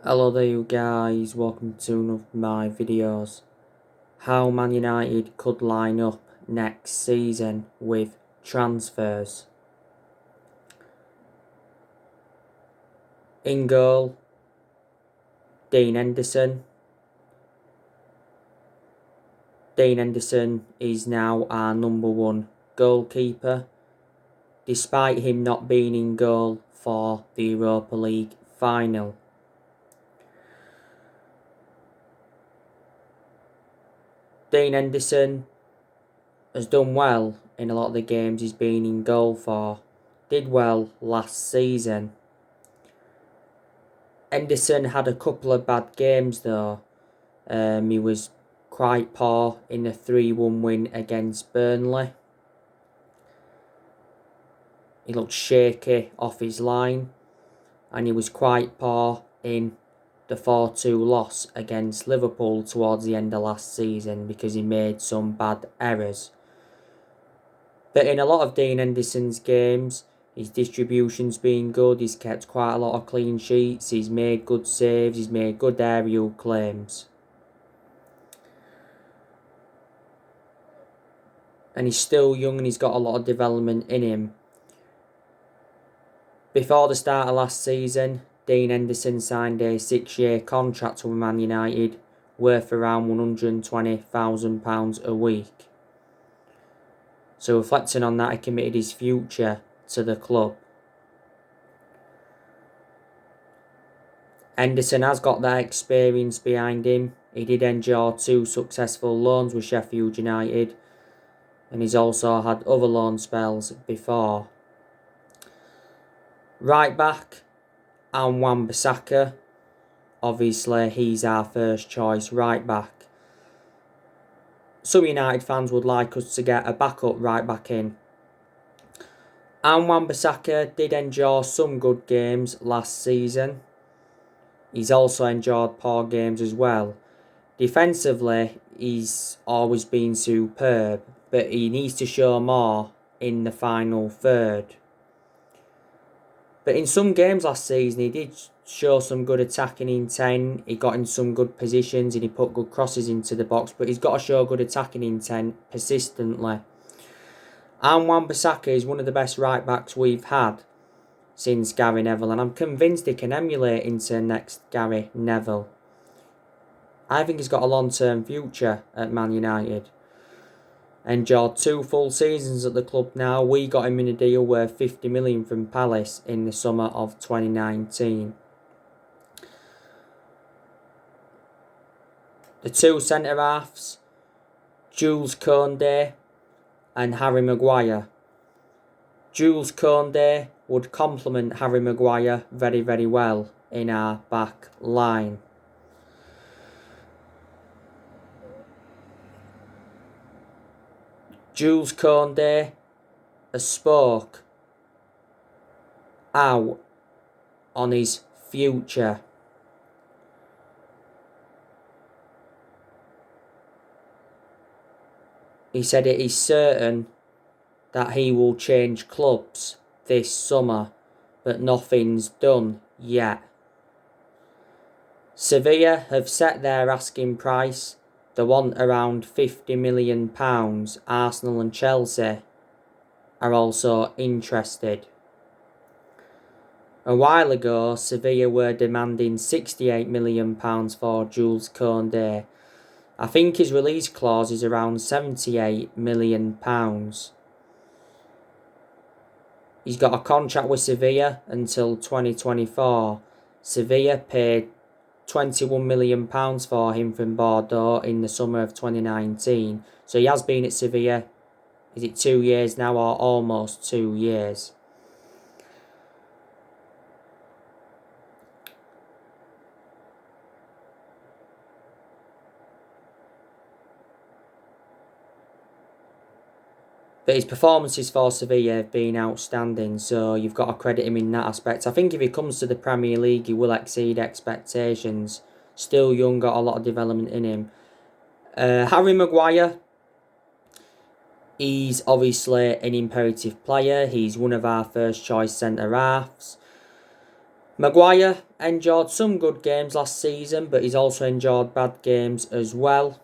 Hello there you guys, welcome to one of my videos. How Man United could line up next season with transfers. In goal, Dean Henderson. Dean Henderson is now our number one goalkeeper, despite him not being in goal for the Europa League final. Dean Henderson has done well in a lot of the games he's been in goal for. Did well last season. Henderson had a couple of bad games though. He was quite poor in the 3-1 win against Burnley. He looked shaky off his line, and he was quite poor in the 4-2 loss against Liverpool towards the end of last season because he made some bad errors. But in a lot of Dean Henderson's games, his distribution's been good, he's kept quite a lot of clean sheets, he's made good saves, he's made good aerial claims. And he's still young and he's got a lot of development in him. Before the start of last season, Dean Henderson signed a 6-year contract with Man United worth around £120,000 a week. So reflecting on that, he committed his future to the club. Henderson has got that experience behind him. He did endure 2 successful loans with Sheffield United, and he's also had other loan spells before. Right back, Wan-Bissaka. Obviously, he's our first choice right back. Some United fans would like us to get a backup right back in. Wan-Bissaka did endure some good games last season. He's also endured poor games as well. Defensively, he's always been superb, but he needs to show more in the final third. But in some games last season, he did show some good attacking intent. He got in some good positions and he put good crosses into the box. But he's got to show good attacking intent persistently. And Wan-Bissaka is one of the best right backs we've had since Gary Neville. And I'm convinced he can emulate into next Gary Neville. I think he's got a long-term future at Man United. Endured 2 full seasons at the club now. We got him in a deal worth $50 million from Palace in the summer of 2019. The 2 centre-halves, Jules Koundé and Harry Maguire. Jules Koundé would complement Harry Maguire very, very well in our back line. Jules Koundé has spoke out on his future. He said it is certain that he will change clubs this summer, but nothing's done yet. Sevilla have set their asking price. They want around £50 million. Arsenal and Chelsea are also interested. A while ago, Sevilla were demanding £68 million for Jules Koundé. I think his release clause is around £78 million. He's got a contract with Sevilla until 2024. Sevilla paid £21 million for him from Bordeaux in the summer of 2019. So he has been at Sevilla, is it 2 years now or almost 2 years? But his performances for Sevilla have been outstanding, so you've got to credit him in that aspect. I think if he comes to the Premier League, he will exceed expectations. Still young, got a lot of development in him. Harry Maguire, he's obviously an imperative player. He's one of our first choice centre-halves. Maguire enjoyed some good games last season, but he's also enjoyed bad games as well.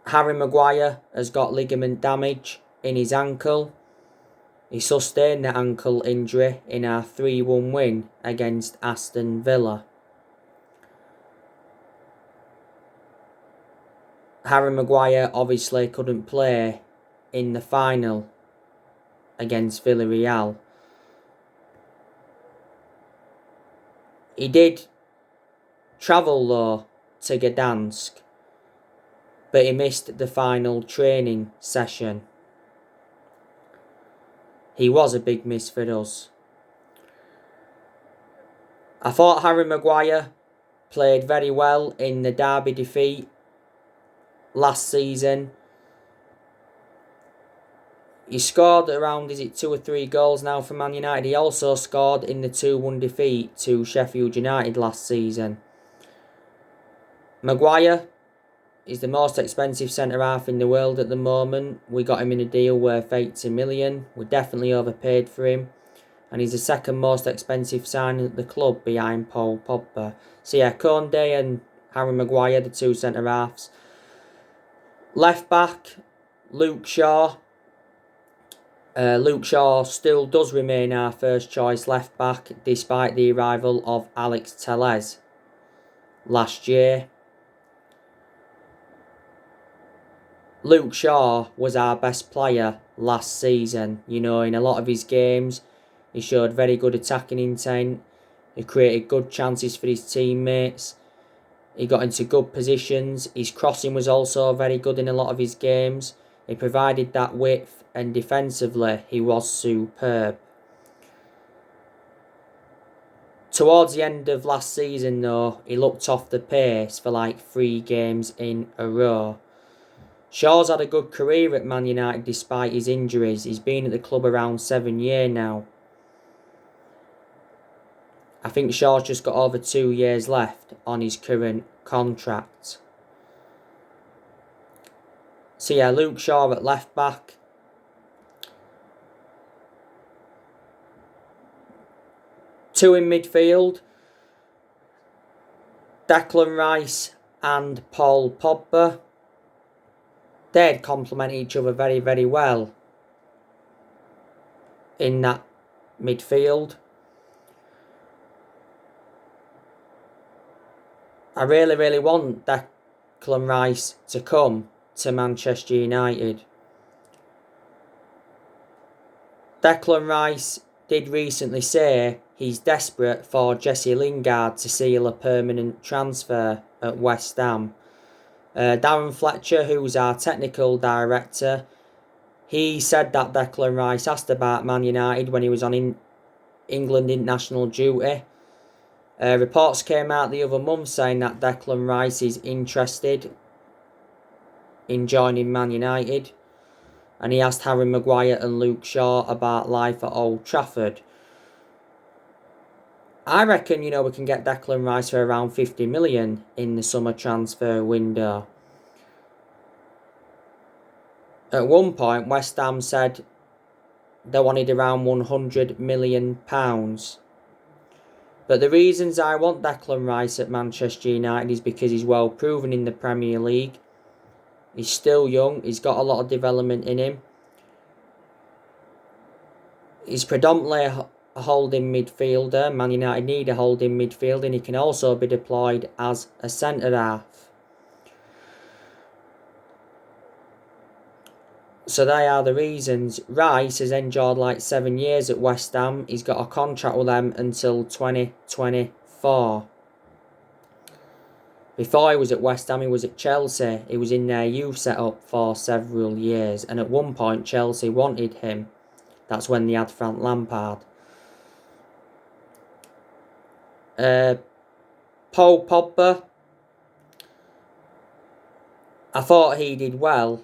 Harry Maguire has got ligament damage in his ankle. He sustained the ankle injury in our 3-1 win against Aston Villa. Harry Maguire obviously couldn't play in the final against Villarreal. He did travel though to Gdansk, but he missed the final training session. He was a big miss for us. I thought Harry Maguire played very well in the derby defeat last season. He scored around, 2 or 3 goals now for Man United. He also scored in the 2-1 defeat to Sheffield United last season. Maguire is the most expensive centre-half in the world at the moment. We got him in a deal worth 80 million. We definitely overpaid for him. And he's the second most expensive signing at the club behind Paul Pogba. So yeah, Conde and Harry Maguire, the 2 centre-halves. Left back, Luke Shaw. Luke Shaw still does remain our first choice left back despite the arrival of Alex Telles last year. Luke Shaw was our best player last season. In a lot of his games, he showed very good attacking intent. He created good chances for his teammates. He got into good positions. His crossing was also very good in a lot of his games. He provided that width, and defensively, he was superb. Towards the end of last season, though, he looked off the pace for like 3 games in a row. Shaw's had a good career at Man United despite his injuries. He's been at the club around 7 years now. I think Shaw's just got over 2 years left on his current contract. So yeah, Luke Shaw at left back. Two in midfield. Declan Rice and Paul Pogba. They'd complement each other very, very well in that midfield. I really, really want Declan Rice to come to Manchester United. Declan Rice did recently say he's desperate for Jesse Lingard to seal a permanent transfer at West Ham. Darren Fletcher, who's our technical director, he said that Declan Rice asked about Man United when he was on England international duty. Reports came out the other month saying that Declan Rice is interested in joining Man United. And he asked Harry Maguire and Luke Shaw about life at Old Trafford. I reckon, we can get Declan Rice for around 50 million in the summer transfer window. At one point, West Ham said they wanted around £100 million. But the reasons I want Declan Rice at Manchester United is because he's well proven in the Premier League. He's still young. He's got a lot of development in him. He's predominantly a holding midfielder. Man United need a holding midfielder, and he can also be deployed as a centre-half. So they are the reasons. Rice has enjoyed like 7 years at West Ham. He's got a contract with them until 2024. Before he was at West Ham, he was at Chelsea. He was in their youth setup for several years. And at one point, Chelsea wanted him. That's when they had Frank Lampard. Paul Pogba. I thought he did well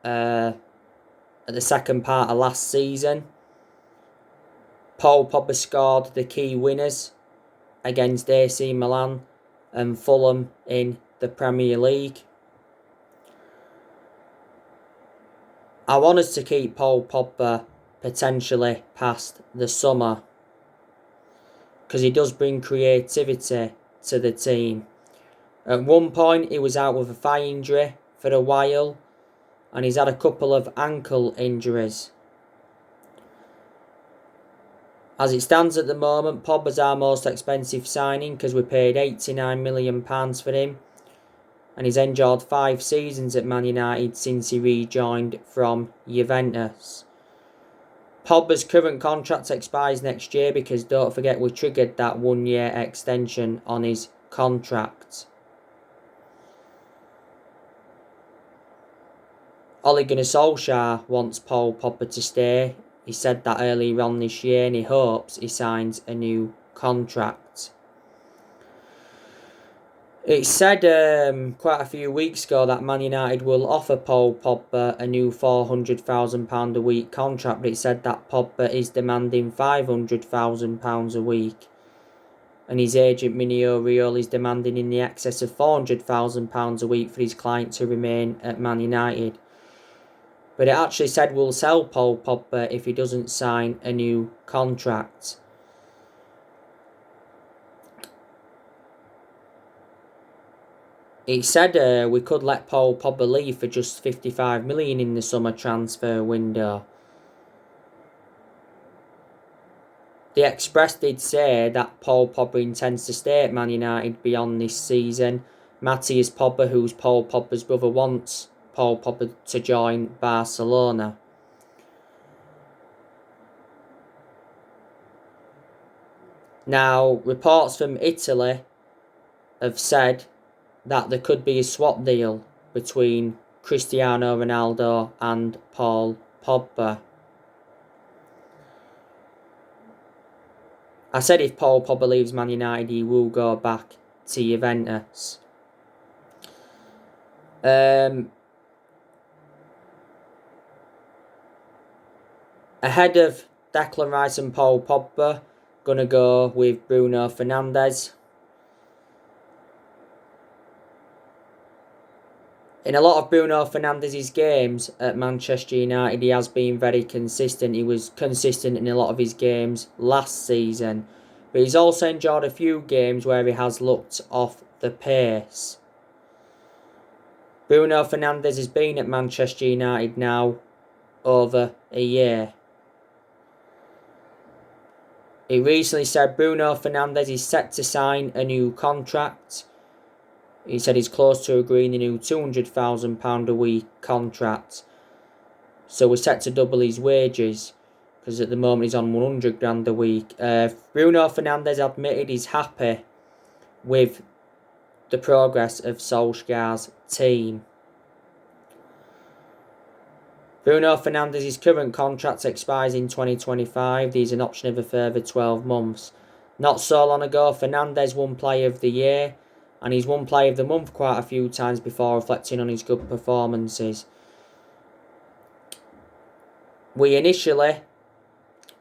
at the second part of last season. Paul Pogba scored the key winners against AC Milan and Fulham in the Premier League. I want us to keep Paul Pogba potentially past the summer, because he does bring creativity to the team. At one point, he was out with a thigh injury for a while, and he's had a couple of ankle injuries. As it stands at the moment, Pogba's our most expensive signing because we paid £89 million for him, and he's endured 5 seasons at Man United since he rejoined from Juventus. Pogba's current contract expires next year because don't forget we triggered that 1-year extension on his contract. Ole Gunnar Solskjaer wants Paul Pogba to stay. He said that earlier on this year, and he hopes he signs a new contract. It said quite a few weeks ago that Man United will offer Paul Pogba a new £400,000 a week contract, but it said that Pogba is demanding £500,000 a week. And his agent Mino Raiola is demanding in the excess of £400,000 a week for his client to remain at Man United. But it actually said we'll sell Paul Pogba if he doesn't sign a new contract. It said we could let Paul Pogba leave for just $55 million in the summer transfer window. The Express did say that Paul Pogba intends to stay at Man United beyond this season. Matthias Pogba, who's Paul Pogba's brother, wants Paul Pogba to join Barcelona. Now, reports from Italy have said that there could be a swap deal between Cristiano Ronaldo and Paul Pogba. I said if Paul Pogba leaves Man United, he will go back to Juventus. Ahead of Declan Rice and Paul Pogba, gonna go with Bruno Fernandez. In a lot of Bruno Fernandez's games at Manchester United, he has been very consistent. He was consistent in a lot of his games last season. But he's also enjoyed a few games where he has looked off the pace. Bruno Fernandez has been at Manchester United now over a year. He recently said Bruno Fernandez is set to sign a new contract. He said he's close to agreeing a new £200,000 a week contract. So we're set to double his wages, because at the moment he's on £100,000 a week. Bruno Fernandez admitted he's happy with the progress of Solskjaer's team. Bruno Fernandez's current contract expires in 2025. There's an option of a further 12 months. Not so long ago, Fernandez won Player of the Year, and he's won Player of the Month quite a few times before, reflecting on his good performances. We initially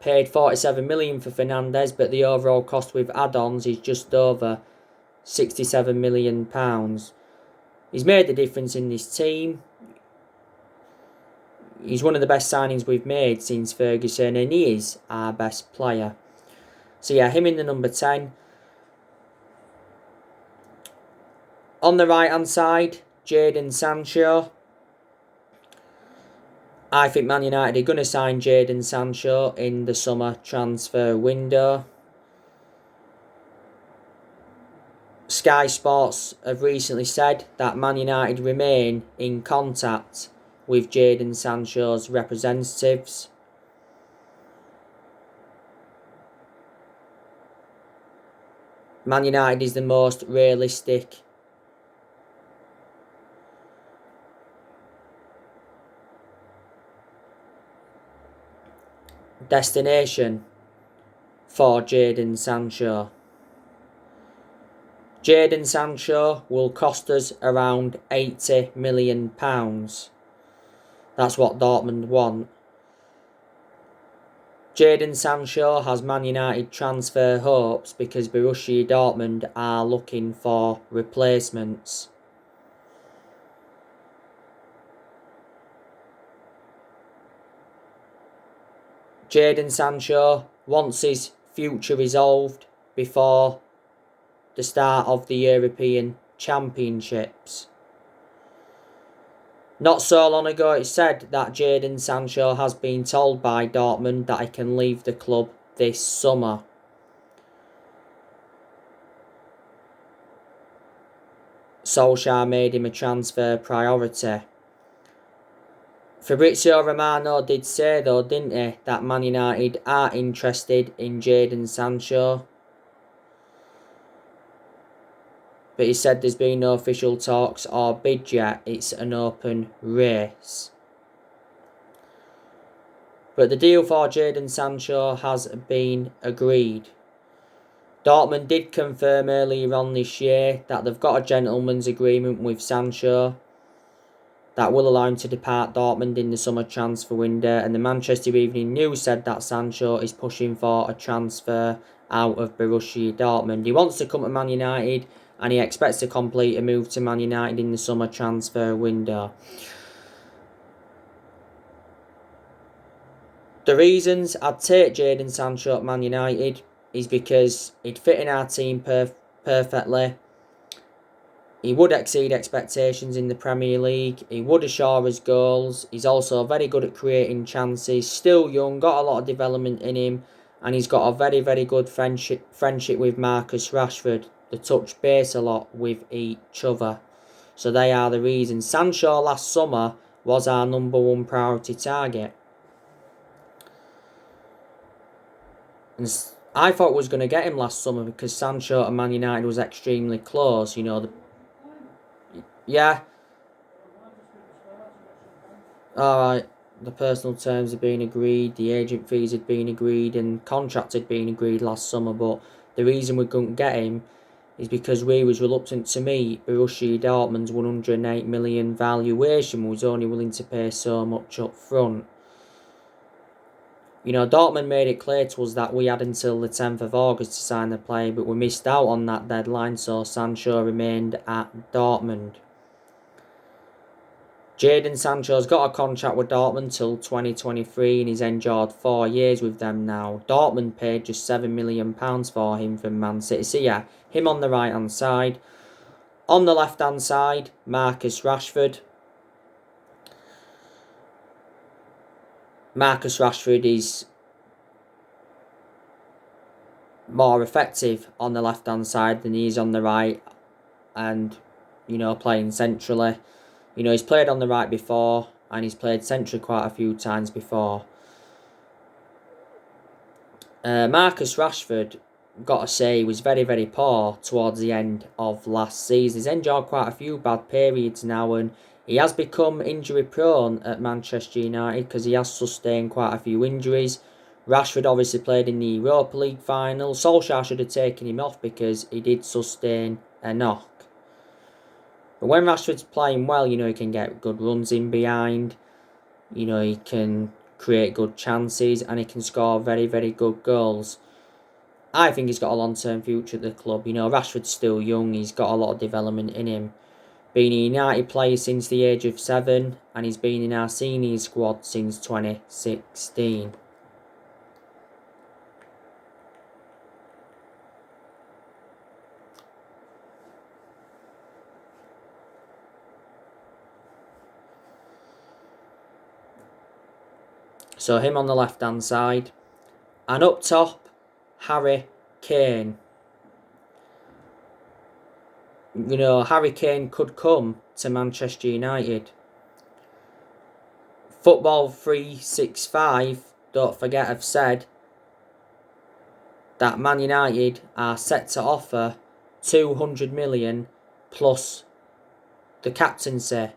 paid £47 million for Fernandez, but the overall cost with add-ons is just over £67 million. He's made the difference in this team. He's one of the best signings we've made since Ferguson, and he is our best player. So yeah, him in the number 10. On the right-hand side, Jaden Sancho. I think Man United are going to sign Jaden Sancho in the summer transfer window. Sky Sports have recently said that Man United remain in contact with Jaden Sancho's representatives. Man United is the most realistic destination for Jaden Sancho. Jaden Sancho will cost us around £80 million. That's what Dortmund want. Jaden Sancho has Man United transfer hopes because Borussia Dortmund are looking for replacements. Jaden Sancho wants his future resolved before the start of the European Championships. Not so long ago it said that Jaden Sancho has been told by Dortmund that he can leave the club this summer. Solskjaer made him a transfer priority. Fabrizio Romano did say though, didn't he, that Man United are interested in Jaden Sancho. But he said there's been no official talks or bid yet, it's an open race. But the deal for Jaden Sancho has been agreed. Dortmund did confirm earlier on this year that they've got a gentleman's agreement with Sancho that will allow him to depart Dortmund in the summer transfer window, and the Manchester Evening News said that Sancho is pushing for a transfer out of Borussia Dortmund. He wants to come to Man United and he expects to complete a move to Man United in the summer transfer window. The reasons I'd take Jaden Sancho at Man United is because he'd fit in our team perfectly. He would exceed expectations in the Premier League. He would assure us goals. He's also very good at creating chances. Still young, got a lot of development in him. And he's got a very, very good friendship with Marcus Rashford. They touch base a lot with each other. So they are the reasons. Sancho last summer was our number one priority target. And I thought we was going to get him last summer because Sancho and Man United was extremely close. Yeah. Alright. The personal terms had been agreed. The agent fees had been agreed. And contract had been agreed last summer. But the reason we couldn't get him is because we was reluctant to meet Borussia Dortmund's 108 million valuation. We was only willing to pay so much up front. Dortmund made it clear to us that we had until the 10th of August to sign the player, but we missed out on that deadline, so Sancho remained at Dortmund. Jaden Sancho's got a contract with Dortmund till 2023 and he's endured 4 years with them now. Dortmund paid just £7 million for him from Man City. So yeah, him on the right hand side. On the left hand side, Marcus Rashford. Marcus Rashford is more effective on the left hand side than he is on the right, and playing centrally. He's played on the right before and he's played centrally quite a few times before. Marcus Rashford, got to say, was very, very poor towards the end of last season. He's endured quite a few bad periods now and he has become injury prone at Manchester United because he has sustained quite a few injuries. Rashford obviously played in the Europa League final. Solskjaer should have taken him off because he did sustain a knock. But when Rashford's playing well, he can get good runs in behind. He can create good chances and he can score very, very good goals. I think he's got a long-term future at the club. Rashford's still young. He's got a lot of development in him. Been a United player since the age of 7 and he's been in our senior squad since 2016. So him on the left-hand side. And up top, Harry Kane. Harry Kane could come to Manchester United. Football 365, don't forget, have said that Man United are set to offer 200 million plus the captaincy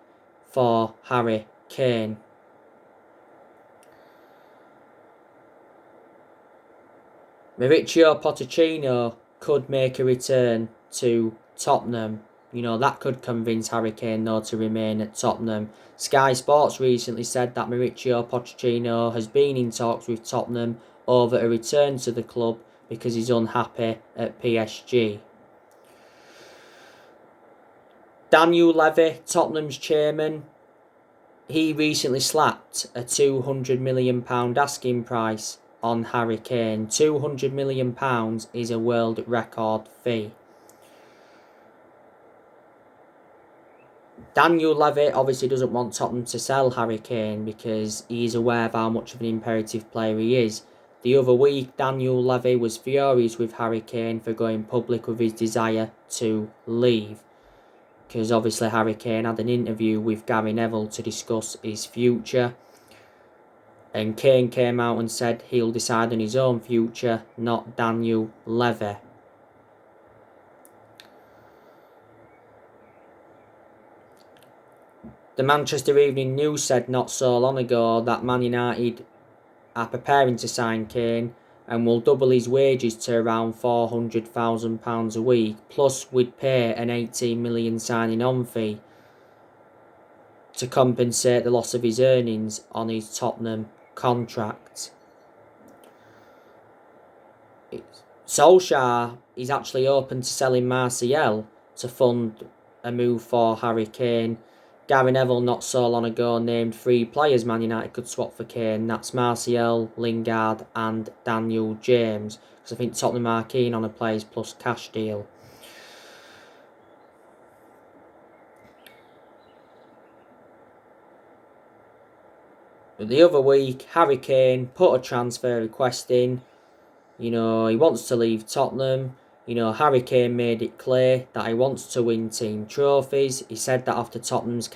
for Harry Kane. Mauricio Pochettino could make a return to Tottenham. That could convince Harry Kane though to remain at Tottenham. Sky Sports recently said that Mauricio Pochettino has been in talks with Tottenham over a return to the club because he's unhappy at PSG. Daniel Levy, Tottenham's chairman, he recently slapped a £200 million asking price on Harry Kane. £200 million is a world record fee. Daniel Levy obviously doesn't want Tottenham to sell Harry Kane because he is aware of how much of an imperative player he is. The other week, Daniel Levy was furious with Harry Kane for going public with his desire to leave. Because obviously Harry Kane had an interview with Gary Neville to discuss his future. And Kane came out and said he'll decide on his own future, not Daniel Levy. The Manchester Evening News said not so long ago that Man United are preparing to sign Kane and will double his wages to around £400,000 a week, plus we'd pay an £18 million signing on fee to compensate the loss of his earnings on his Tottenham contract. Solskjaer is actually open to selling Martial to fund a move for Harry Kane. Gary Neville not so long ago named 3 players Man United could swap for Kane. That's Martial, Lingard and Daniel James. Because I think Tottenham are keen on a players plus cash deal. But the other week, Harry Kane put a transfer request in. He wants to leave Tottenham. Harry Kane made it clear that he wants to win team trophies. He said that after Tottenham's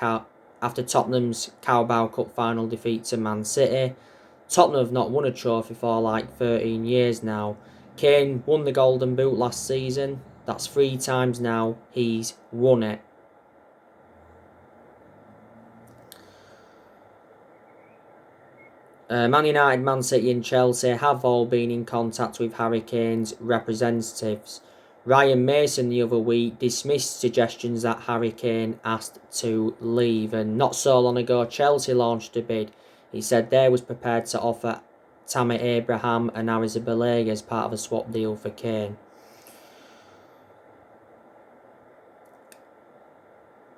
Carabao Cup final defeat to Man City. Tottenham have not won a trophy for like 13 years now. Kane won the Golden Boot last season. That's 3 times now he's won it. Man United, Man City and Chelsea have all been in contact with Harry Kane's representatives. Ryan Mason the other week dismissed suggestions that Harry Kane asked to leave, and not so long ago Chelsea launched a bid. He said they was prepared to offer Tammy Abraham and Arrizabalaga as part of a swap deal for Kane.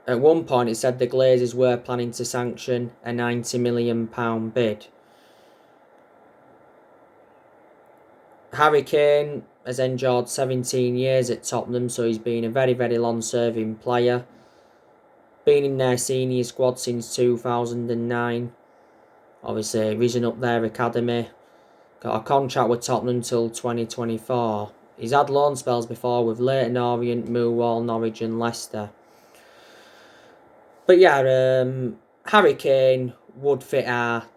At one point it said the Glazers were planning to sanction a £90 million bid. Harry Kane has endured 17 years at Tottenham, so he's been a very, very long-serving player. Been in their senior squad since 2009. Obviously, risen up their academy. Got a contract with Tottenham till 2024. He's had loan spells before with Leyton Orient, Millwall, Norwich and Leicester. But yeah, Harry Kane would fit our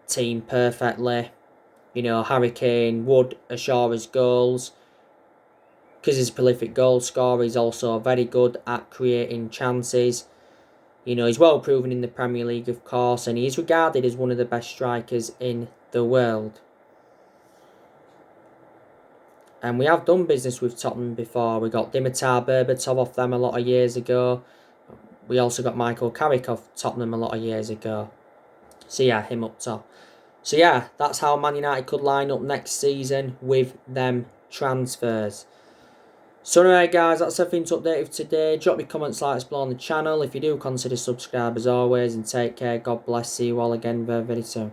team perfectly. Harry Kane would assure us goals. Because he's a prolific goal scorer, he's also very good at creating chances. He's well proven in the Premier League, of course, and he's regarded as one of the best strikers in the world. And we have done business with Tottenham before. We got Dimitar Berbatov off them a lot of years ago. We also got Michael Carrick off Tottenham a lot of years ago. So yeah, him up top. So yeah, that's how Man United could line up next season with them transfers. So anyway guys, that's everything to update with today. Drop your comments, likes below on the channel. If you do, consider subscribe as always, and take care. God bless. See you all again very, very soon.